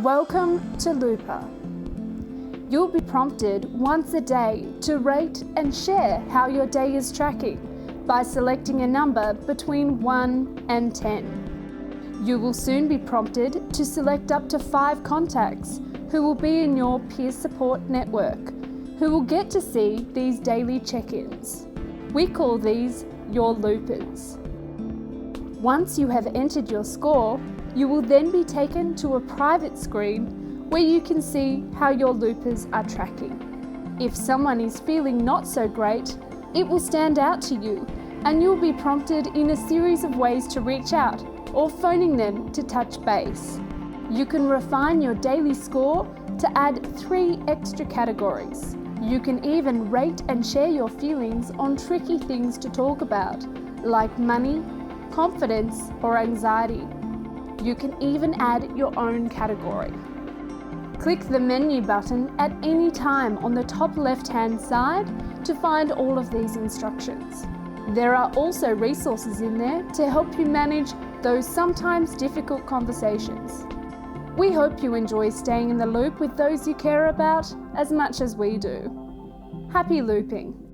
Welcome to Looper. You'll be prompted once a day to rate and share how your day is tracking by selecting a number between 1 and 10. You will soon be prompted to select up to 5 contacts who will be in your peer support network, who will get to see these daily check-ins. We call these your loopers. Once you have entered your score, you will then be taken to a private screen where you can see how your loopers are tracking. If someone is feeling not so great, it will stand out to you and you'll be prompted in a series of ways to reach out or phoning them to touch base. You can refine your daily score to add 3 extra categories. You can even rate and share your feelings on tricky things to talk about, like money, confidence, or anxiety. You can even add your own category. Click the menu button at any time on the top left-hand side to find all of these instructions. There are also resources in there to help you manage those sometimes difficult conversations. We hope you enjoy staying in the loop with those you care about as much as we do. Happy looping!